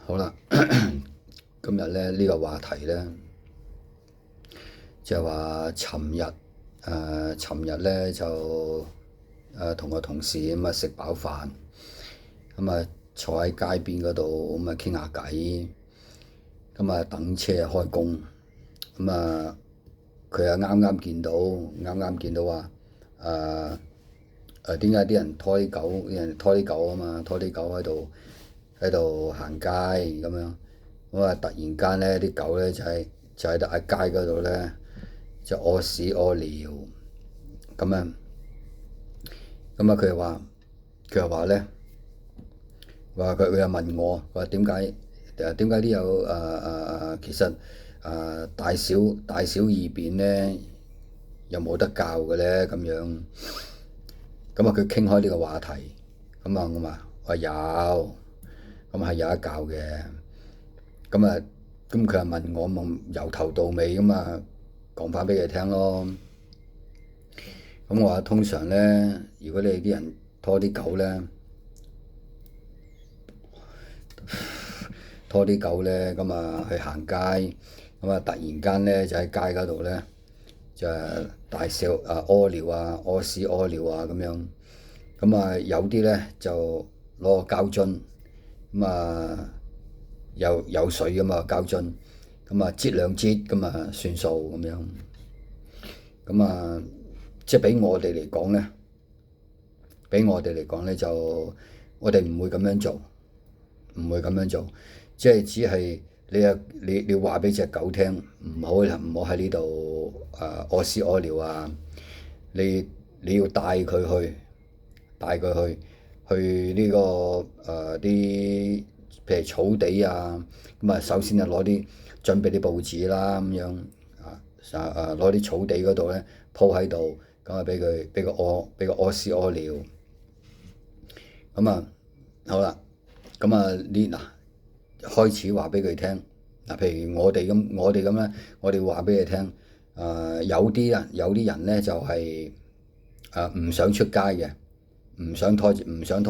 好啦，今日咧呢個話題咧就係話尋日咧就同個同事咁啊食飽飯，咁啊坐喺街邊嗰度咁啊傾下偈，咁啊等車開工，咁啊佢啊啱啱見到話點解啲人拖啲狗，啲人拖啲狗啊嘛，拖啲狗喺度行街咁樣，咁啊突然間咧啲狗咧就喺度喺街嗰度咧就屙屎屙尿咁樣，咁啊佢又話咧佢又問我話點解啲有其實大小二便咧又冇得教嘅咧咁樣，咁啊佢傾開呢個話題，咁啊我話有，咁係有得教嘅，咁佢又問我咪由頭到尾咁啊講翻俾佢聽咯。咁我話通常咧，如果你啲人拖啲狗咧，咁啊去行街，咁啊突然間咧就喺街嗰度咧就大小屙尿啊、屙屎屙尿啊咁樣，咁啊有啲咧就攞個膠樽，咁啊有水噶嘛膠樽，咁啊擠兩擠咁啊算數咁樣，咁啊即係俾我哋嚟講咧就我哋唔會咁樣做，即係只係你話俾隻狗聽，唔好喺呢度屙屎屙尿啊！你要帶佢去呢個啲譬如草地啊，咁啊首先就準備啲報紙啦咁樣攞啲草地嗰度咧鋪喺度，咁啊俾佢屙屎屙尿，咁啊好啦，咁啊開始話俾佢聽譬如我哋咁咧，我哋話俾佢聽有啲人咧就係唔想出街嘅，唔想拖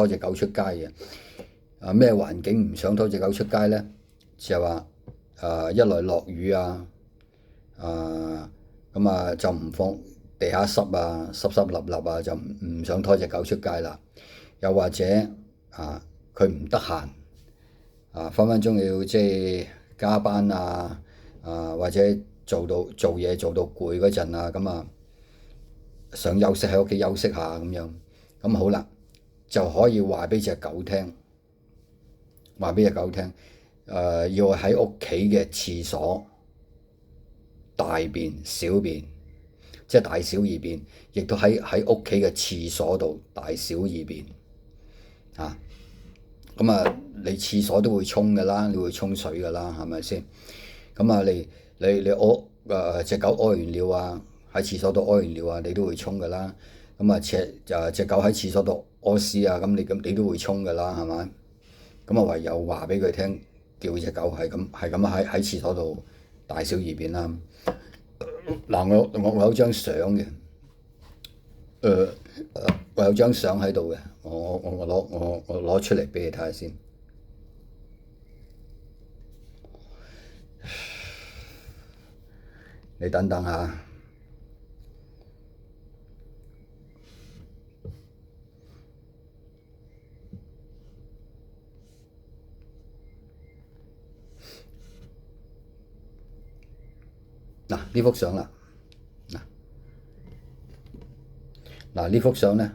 隻狗出街嘅。咩環境唔想拖隻狗出街咧？就係話一來落雨啊，咁就唔放地下濕啊，濕濕立立啊，就唔想拖隻狗出街啦。又或者佢唔得閒分分鐘要即係加班或者做嘢做到攰嗰陣咁想休息喺屋企休息下咁樣，咁好啦，就可以話俾隻狗聽，要喺屋企嘅廁所大便小便，即係大小二便，亦都喺屋企嘅廁所度大小二便你廁所都會沖㗎啦，你會沖水㗎啦，係咪先？你隻狗屙完尿喺廁所度屙完尿你都會沖㗎啦。隻狗喺廁所度屙屎咁你都會沖㗎啦，係咪？唯有話俾佢聽，叫隻狗係咁喺廁所度大小二便啦。我有張相嘅，我有張相喺度嘅，我攞出嚟俾你睇下先。你等等下。呢幅相啦，呢幅相咧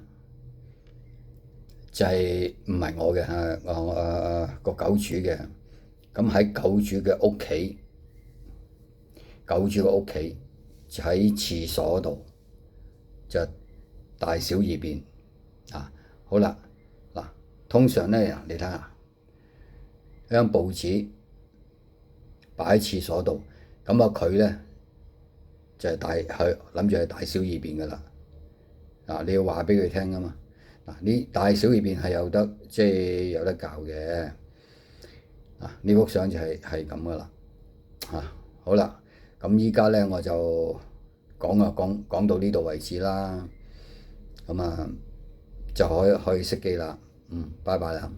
就係唔係我嘅個狗主嘅，咁喺狗主嘅屋企，就喺廁所度就大小二便好啦，通常咧你睇下一張報紙擺喺廁所度，佢咧就係諗住係大小二便噶啦。你要話俾佢聽啊嘛。呢大小二便係即係有得教嘅。呢幅相就係咁噶啦。好啦，咁依家咧我就講到呢度為止啦。就可以熄機啦。拜拜啦。